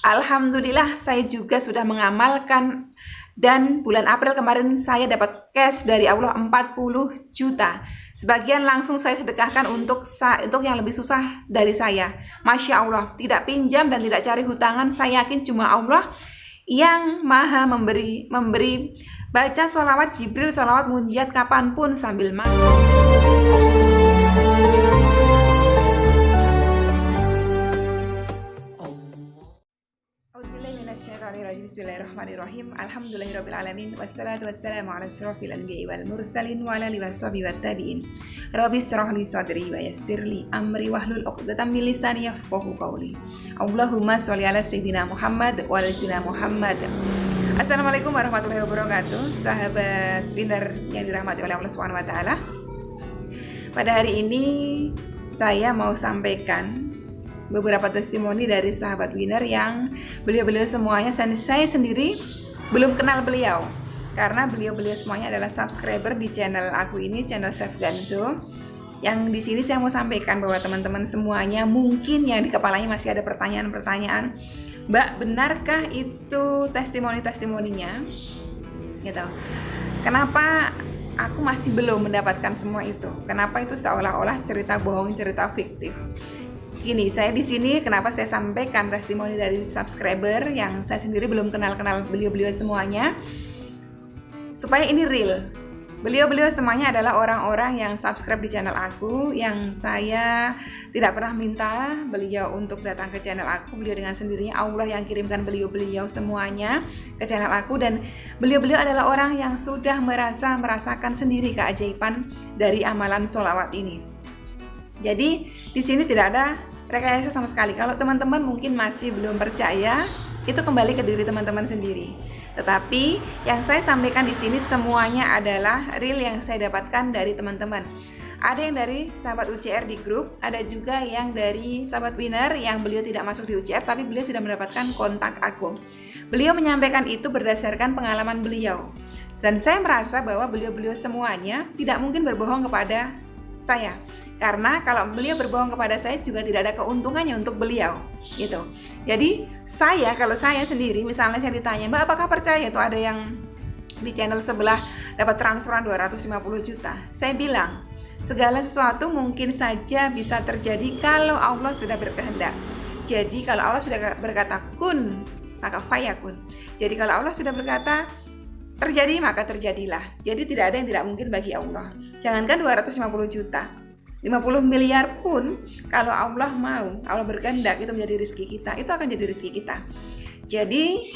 Alhamdulillah saya juga sudah mengamalkan dan bulan April kemarin saya dapat cash dari Allah 40 juta. Sebagian langsung saya sedekahkan untuk yang lebih susah dari saya. Masya Allah, tidak pinjam dan tidak cari hutangan. Saya yakin cuma Allah yang maha memberi. Baca sholawat Jibril, sholawat munjiat kapanpun sambil makan. Bismillahirrahmanirrahim. Alhamdulillahirrabbilalamin. Wassalatu wassalamu ala asyrafil anbiya'i wal mursalin wa ala alihi washabihi wattabi'in. Rabbi shrah li sadri wa yassir li amri wahlul 'uqdatam min lisani yafqahu qawli. Allahumma sholli ala sayyidina Muhammad wa ala sayyidina Muhammad. Assalamualaikum warahmatullahi wabarakatuh. Sahabat Winner yang dirahmati oleh Allah Subhanahu wa taala. Pada hari ini saya mau sampaikan beberapa testimoni dari sahabat Winner yang beliau-beliau semuanya, saya sendiri belum kenal beliau karena beliau-beliau semuanya adalah subscriber di channel aku ini, channel Chef Ganzo. Yang di sini saya mau sampaikan bahwa teman-teman semuanya mungkin yang di kepalanya masih ada pertanyaan-pertanyaan, Mbak, benarkah itu testimoni-testimoninya? Gitu. Kenapa aku masih belum mendapatkan semua itu? Kenapa itu seolah-olah cerita bohong, cerita fiktif? Gini, saya di sini kenapa saya sampaikan testimoni dari subscriber yang saya sendiri belum kenal beliau-beliau semuanya, supaya ini real. Beliau-beliau semuanya adalah orang-orang yang subscribe di channel aku, yang saya tidak pernah minta beliau untuk datang ke channel aku. Beliau dengan sendirinya, Allah yang kirimkan beliau-beliau semuanya ke channel aku, dan beliau-beliau adalah orang yang sudah merasakan sendiri keajaiban dari amalan sholawat ini. Jadi di sini tidak ada rekayasa sama sekali. Kalau teman-teman mungkin masih belum percaya, itu kembali ke diri teman-teman sendiri. Tetapi yang saya sampaikan di sini semuanya adalah real yang saya dapatkan dari teman-teman. Ada yang dari sahabat UCR di grup, ada juga yang dari sahabat Winner yang beliau tidak masuk di UCR, tapi beliau sudah mendapatkan kontak aku. Beliau menyampaikan itu berdasarkan pengalaman beliau. Dan saya merasa bahwa beliau-beliau semuanya tidak mungkin berbohong kepada saya. Karena kalau beliau berbohong kepada saya juga tidak ada keuntungannya untuk beliau, gitu. Jadi kalau saya sendiri, misalnya saya ditanya, Mbak, apakah percaya itu ada yang di channel sebelah dapat transferan 250 juta? Saya bilang, segala sesuatu mungkin saja bisa terjadi kalau Allah sudah berkehendak. Jadi kalau Allah sudah berkata kun, maka fayakun. Jadi kalau Allah sudah berkata terjadi, maka terjadilah. Jadi tidak ada yang tidak mungkin bagi Allah. Jangankan 250 juta, 50 miliar pun kalau Allah mau, Allah berkehendak itu menjadi rezeki kita, itu akan jadi rezeki kita. Jadi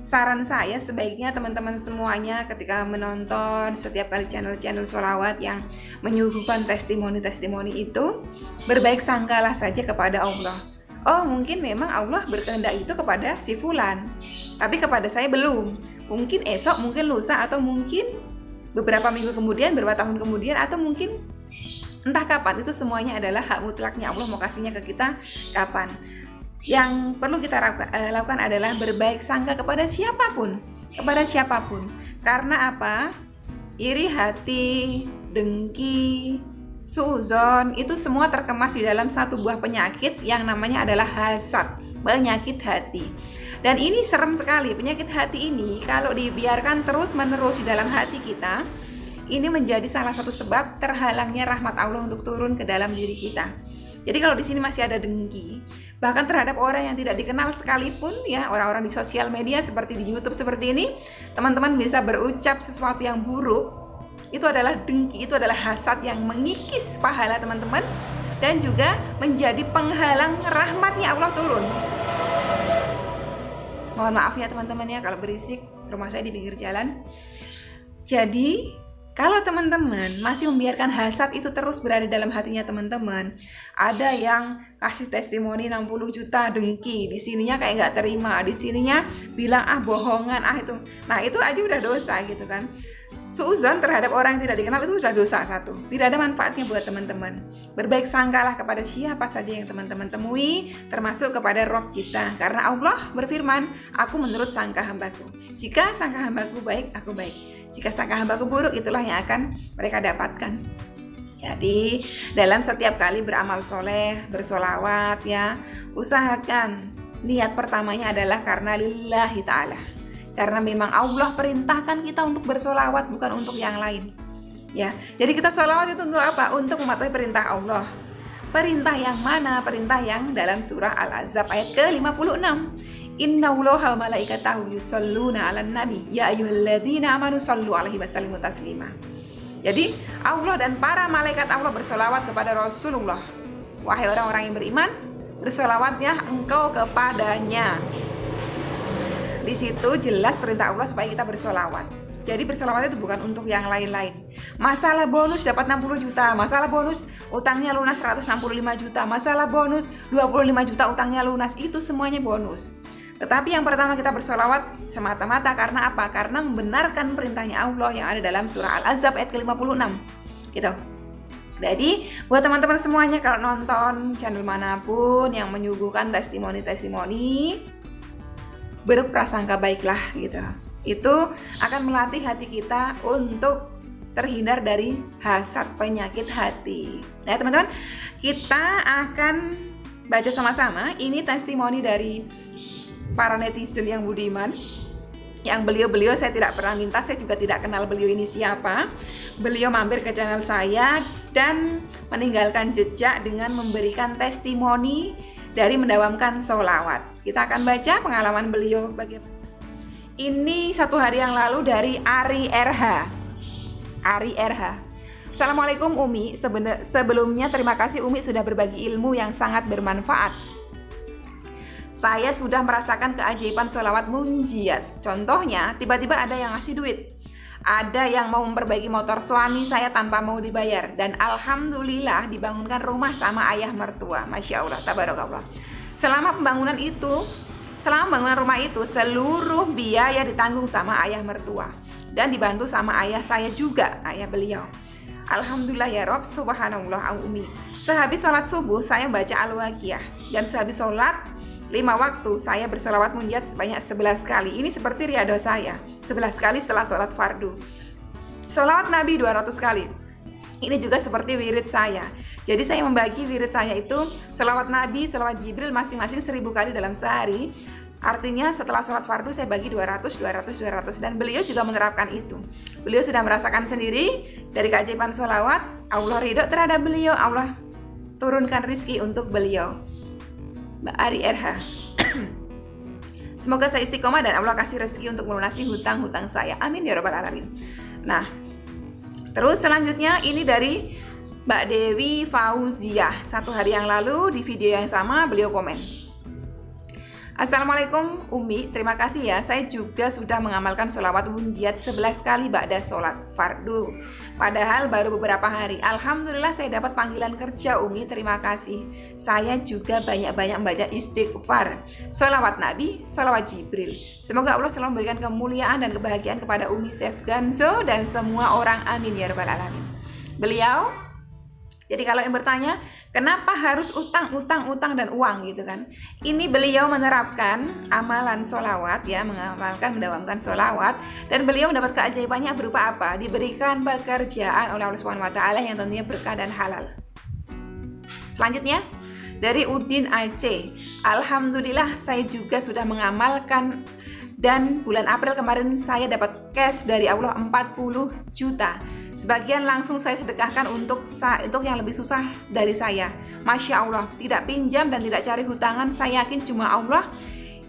saran saya sebaiknya teman-teman semuanya ketika menonton setiap kali channel-channel sholawat yang menyuguhkan testimoni-testimoni itu, berbaik sangkalah saja kepada Allah. Oh, mungkin memang Allah berkehendak itu kepada si fulan, tapi kepada saya belum. Mungkin esok, mungkin lusa, atau mungkin beberapa minggu kemudian, beberapa tahun kemudian, atau mungkin entah kapan. Itu semuanya adalah hak mutlaknya Allah, mau kasihnya ke kita kapan. Yang perlu kita lakukan adalah berbaik sangka kepada siapapun. Karena apa? Iri hati, dengki, suuzon, itu semua terkemas di dalam satu buah penyakit yang namanya adalah hasad, penyakit hati. Dan ini serem sekali, penyakit hati ini kalau dibiarkan terus-menerus di dalam hati kita, ini menjadi salah satu sebab terhalangnya rahmat Allah untuk turun ke dalam diri kita. Jadi kalau di sini masih ada dengki, bahkan terhadap orang yang tidak dikenal sekalipun, ya, orang-orang di sosial media seperti di YouTube seperti ini, teman-teman bisa berucap sesuatu yang buruk, itu adalah dengki, itu adalah hasad yang mengikis pahala teman-teman dan juga menjadi penghalang rahmatnya Allah turun. Mohon maaf ya teman-teman ya kalau berisik, rumah saya di pinggir jalan. Jadi kalau teman-teman masih membiarkan hasad itu terus berada dalam hatinya teman-teman, ada yang kasih testimoni 60 juta dengki, di sininya kayak nggak terima, di sininya bilang bohongan, itu. Nah itu aja udah dosa gitu kan. Suuzon terhadap orang yang tidak dikenal itu sudah dosa satu. Tidak ada manfaatnya buat teman-teman. Berbaik sangkalah kepada siapa saja yang teman-teman temui, termasuk kepada Rob kita. Karena Allah berfirman, aku menurut sangka hambaku. Jika sangka hambaku baik, aku baik. Jika sangka hambaku buruk, itulah yang akan mereka dapatkan. Jadi dalam setiap kali beramal soleh, bersolawat ya, usahakan Niat pertamanya adalah karena lillahi ta'ala, karena memang Allah perintahkan kita untuk bersolawat, bukan untuk yang lain. Ya, jadi kita solawat itu untuk apa? Untuk mematuhi perintah Allah. Perintah yang mana? Perintah yang dalam surah Al-Ahzab ayat ke-56. Innallaha wa malaikatahu yusholluna 'alan nabi ya ayyuhalladzina amanu shollu 'alaihi wa sallimu taslima. Jadi Allah dan para malaikat Allah bersolawat kepada Rasulullah. Wahai orang-orang yang beriman, bersolawatnya engkau kepadanya. Di situ jelas perintah Allah supaya kita bersolawat. Jadi bersolawat itu bukan untuk yang lain-lain. Masalah bonus dapat 60 juta, masalah bonus utangnya lunas 165 juta, masalah bonus 25 juta utangnya lunas, itu semuanya bonus. Tetapi yang pertama kita bersolawat semata-mata karena apa? Karena membenarkan perintahnya Allah yang ada dalam surah Al-Ahzab ayat ke-56. Gitu. Jadi buat teman-teman semuanya, kalau nonton channel manapun yang menyuguhkan testimoni-testimoni, berprasangka baiklah gitu. Itu akan melatih hati kita untuk terhindar dari hasad, penyakit hati. Nah teman-teman, kita akan baca sama-sama. Ini testimoni dari para netizen yang budiman, yang beliau saya tidak pernah minta, saya juga tidak kenal beliau ini siapa. Beliau mampir ke channel saya dan meninggalkan jejak dengan memberikan testimoni dari mendawamkan sholawat. Kita akan baca pengalaman beliau bagaimana. Ini 1 hari yang lalu dari Ari RH. Assalamualaikum Umi, sebelumnya terima kasih Umi sudah berbagi ilmu yang sangat bermanfaat. Saya sudah merasakan keajaiban sholawat munjiat. Contohnya, tiba-tiba ada yang ngasih duit, ada yang mau memperbaiki motor suami saya tanpa mau dibayar, dan alhamdulillah dibangunkan rumah sama ayah mertua. Masya Allah, tabarakallah. Selama pembangunan rumah itu, seluruh biaya ditanggung sama ayah mertua dan dibantu sama ayah saya juga, ayah beliau. Alhamdulillah ya Rob, subhanallah Umi. Sehabis sholat subuh saya baca Al-Waqiah, dan sehabis sholat 5 waktu saya bersolawat munjiat sebanyak 11 kali. Ini seperti riado saya, 11 kali setelah sholat fardu. Sholawat Nabi 200 kali. Ini juga seperti wirid saya. Jadi saya membagi wirid saya itu sholawat Nabi, sholawat Jibril masing-masing 1000 kali dalam sehari. Artinya setelah sholat fardu saya bagi 200. Dan beliau juga menerapkan itu. Beliau sudah merasakan sendiri dari keajaiban sholawat. Allah ridho terhadap beliau, Allah turunkan rizki untuk beliau. Mbak Ari RH. Semoga saya istiqomah dan Allah kasih rezeki untuk melunasi hutang-hutang saya. Amin ya rabbal alamin. Nah, terus selanjutnya ini dari Mbak Dewi Fauziah. 1 hari yang lalu di video yang sama beliau komen. Assalamualaikum Umi, terima kasih ya. Saya juga sudah mengamalkan sholawat munjiat 11 kali ba'da sholat fardu. Padahal baru beberapa hari. Alhamdulillah saya dapat panggilan kerja Umi, terima kasih. Saya juga banyak-banyak membaca istighfar, sholawat Nabi, sholawat Jibril. Semoga Allah selalu memberikan kemuliaan dan kebahagiaan kepada Umi Chef Ganzo dan semua orang, amin ya rabbal alamin. Beliau, jadi kalau yang bertanya kenapa harus utang dan uang gitu kan, ini beliau menerapkan amalan sholawat ya, mendawamkan sholawat, dan beliau mendapat keajaibannya berupa apa? Diberikan pekerjaan oleh Allah SWT yang tentunya berkah dan halal. Selanjutnya dari Udin Aceh. Alhamdulillah saya juga sudah mengamalkan, dan bulan April kemarin saya dapat cash dari Allah 40 juta. Sebagian langsung saya sedekahkan untuk yang lebih susah dari saya. Masya Allah, tidak pinjam dan tidak cari hutangan. Saya yakin cuma Allah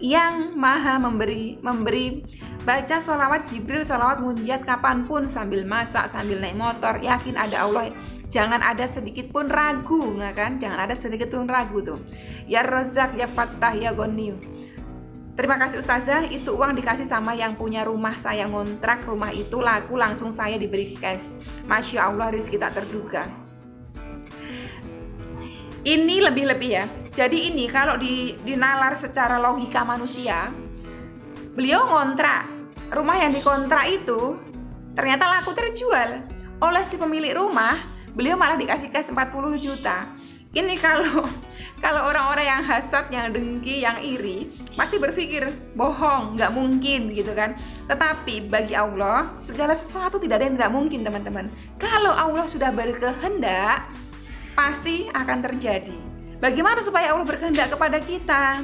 yang maha memberi. Baca sholawat Jibril, sholawat munjiat kapanpun, sambil masak, sambil naik motor, yakin ada Allah. Jangan ada sedikit pun ragu, nggak kan? Jangan ada sedikit pun ragu tuh. Ya Razak, ya Fattah, ya Ghaniyu. Terima kasih Ustazah, itu uang dikasih sama yang punya rumah, saya ngontrak rumah itu laku langsung saya diberi cash. Masya Allah, rezeki tak terduga. Ini lebih-lebih ya. Jadi ini kalau dinalar secara logika manusia, beliau ngontrak, rumah yang dikontrak itu ternyata laku terjual oleh si pemilik rumah, beliau malah dikasih cash 40 juta. Ini kalau orang-orang yang hasad, yang dengki, yang iri pasti berpikir bohong, nggak mungkin gitu kan. Tetapi bagi Allah segala sesuatu tidak ada yang nggak mungkin teman-teman. Kalau Allah sudah berkehendak pasti akan terjadi. Bagaimana supaya Allah berkehendak kepada kita?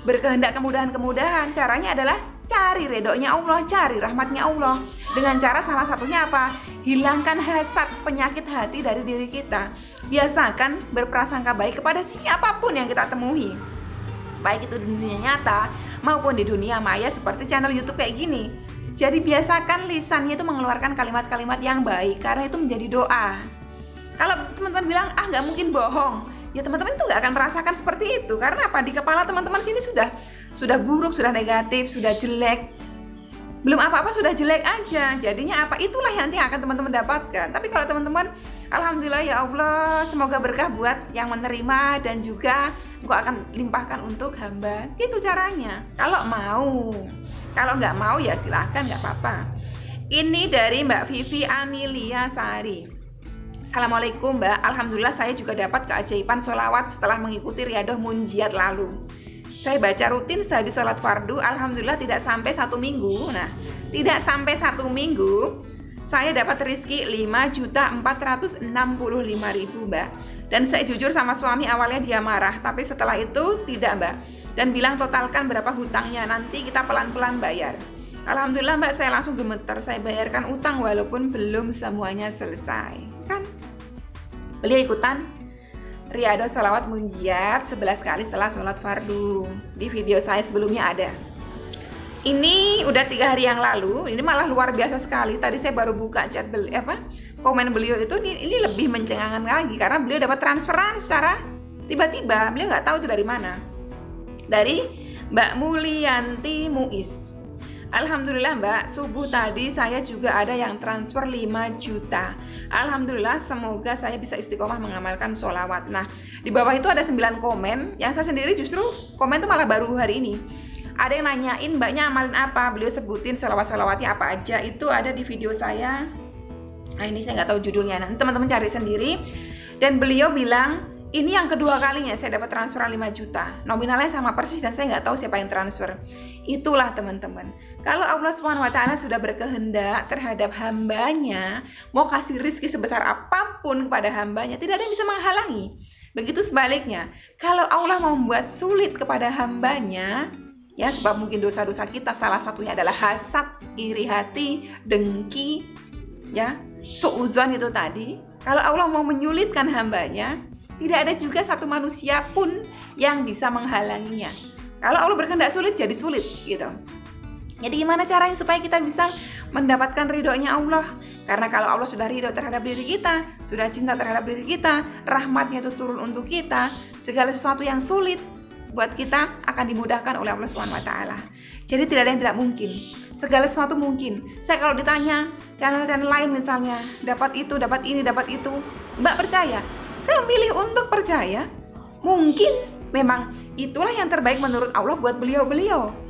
berkehendak kemudahan-kemudahan, caranya adalah cari ridhonya Allah, cari rahmatnya Allah. Dengan cara salah satunya apa? Hilangkan hasad, penyakit hati dari diri kita. Biasakan berprasangka baik kepada siapapun yang kita temui, baik itu di dunia nyata maupun di dunia maya seperti channel YouTube kayak gini. Jadi biasakan lisannya itu mengeluarkan kalimat-kalimat yang baik, karena itu menjadi doa. Kalau teman-teman bilang, nggak mungkin bohong, ya teman-teman itu nggak akan merasakan seperti itu. Karena apa? Di kepala teman-teman sini sudah buruk, sudah negatif, sudah jelek. Belum apa-apa sudah jelek aja. Jadinya apa? Itulah yang nanti akan teman-teman dapatkan. Tapi kalau teman-teman, alhamdulillah ya Allah, semoga berkah buat yang menerima dan juga Engkau akan limpahkan untuk hamba. Itu caranya. Kalau mau. Kalau nggak mau ya silahkan, nggak apa-apa. Ini dari Mbak Vivi Amelia Sari. Assalamualaikum Mbak, alhamdulillah saya juga dapat keajaiban sholawat setelah mengikuti Riyadhah Munjiat lalu. Saya baca rutin sehabis sholat fardu, alhamdulillah tidak sampai 1 minggu. Nah, tidak sampai 1 minggu, saya dapat rezeki 5.465.000 Mbak. Dan saya jujur sama suami, awalnya dia marah, tapi setelah itu tidak Mbak. Dan bilang totalkan berapa hutangnya, nanti kita pelan-pelan bayar. Alhamdulillah Mbak, saya langsung gemeter, saya bayarkan utang walaupun belum semuanya selesai. Kan? Beliau ikutan Riyadhah sholawat munjiat 11 kali setelah sholat fardu. Di video saya sebelumnya ada. Ini udah 3 hari yang lalu. Ini malah luar biasa sekali. Tadi saya baru buka chat komen beliau itu. Ini lebih mencengangkan lagi karena beliau dapat transferan secara tiba-tiba. Beliau nggak tahu itu dari mana. Dari Mbak Mulyanti Muiz. Alhamdulillah Mbak, subuh tadi saya juga ada yang transfer 5 juta. Alhamdulillah, semoga saya bisa istiqomah mengamalkan sholawat. Nah, di bawah itu ada 9 komen. Yang saya sendiri justru komen itu malah baru hari ini. Ada yang nanyain Mbaknya amalin apa, beliau sebutin sholawat-sholawatnya apa aja. Itu ada di video saya. Nah, ini saya nggak tahu judulnya, nanti teman-teman cari sendiri. Dan beliau bilang, ini yang kedua kalinya saya dapat transferan 5 juta. Nominalnya sama persis dan saya nggak tahu siapa yang transfer. Itulah teman-teman. Kalau Allah SWT sudah berkehendak terhadap hambanya, mau kasih rizki sebesar apapun kepada hambanya, tidak ada yang bisa menghalangi. Begitu sebaliknya, kalau Allah mau membuat sulit kepada hambanya, ya sebab mungkin dosa-dosa kita salah satunya adalah hasad, iri hati, dengki, ya, suudzon itu tadi. Kalau Allah mau menyulitkan hambanya, tidak ada juga satu manusia pun yang bisa menghalanginya. Kalau Allah berkehendak sulit, jadi sulit gitu. Jadi gimana caranya supaya kita bisa mendapatkan ridhonya Allah? Karena kalau Allah sudah ridho terhadap diri kita, sudah cinta terhadap diri kita, rahmatnya itu turun untuk kita, segala sesuatu yang sulit buat kita akan dimudahkan oleh Allah SWT. Jadi tidak ada yang tidak mungkin. Segala sesuatu mungkin. Saya kalau ditanya channel-channel lain misalnya, dapat itu, dapat ini, dapat itu, Mbak percaya? Saya milih untuk percaya. Mungkin memang itulah yang terbaik menurut Allah buat beliau-beliau.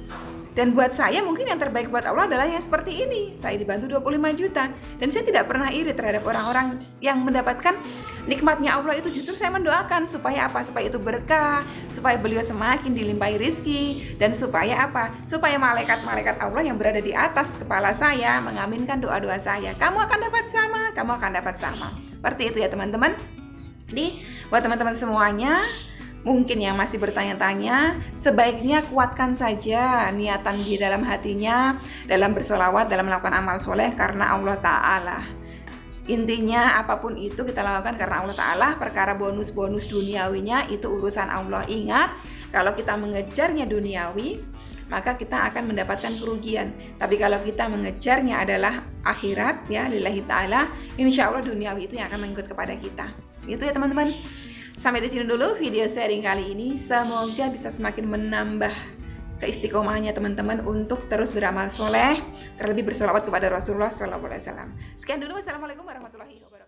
Dan buat saya mungkin yang terbaik buat Allah adalah yang seperti ini. Saya dibantu 25 juta. Dan saya tidak pernah iri terhadap orang-orang yang mendapatkan nikmatnya Allah itu. Justru saya mendoakan supaya apa? Supaya itu berkah, supaya beliau semakin dilimpahi rizki, dan supaya apa? Supaya malaikat-malaikat Allah yang berada di atas kepala saya mengaminkan doa-doa saya. Kamu akan dapat sama, kamu akan dapat sama. Seperti itu ya teman-teman. Jadi buat teman-teman semuanya, mungkin yang masih bertanya-tanya, sebaiknya kuatkan saja niatan di dalam hatinya dalam bersolawat, dalam melakukan amal soleh karena Allah Ta'ala. Intinya apapun itu kita lakukan karena Allah Ta'ala. Perkara bonus-bonus duniawinya itu urusan Allah. Ingat, kalau kita mengejarnya duniawi, maka kita akan mendapatkan kerugian. Tapi kalau kita mengejarnya adalah akhirat, ya lillahi ta'ala, insya Allah duniawi itu yang akan mengikut kepada kita. Itu ya teman-teman. Sampai di sini dulu video sharing kali ini. Semoga bisa semakin menambah keistiqomahnya teman-teman untuk terus beramal soleh, terlebih bersolawat kepada Rasulullah SAW. Sekian dulu, wassalamualaikum warahmatullahi wabarakatuh.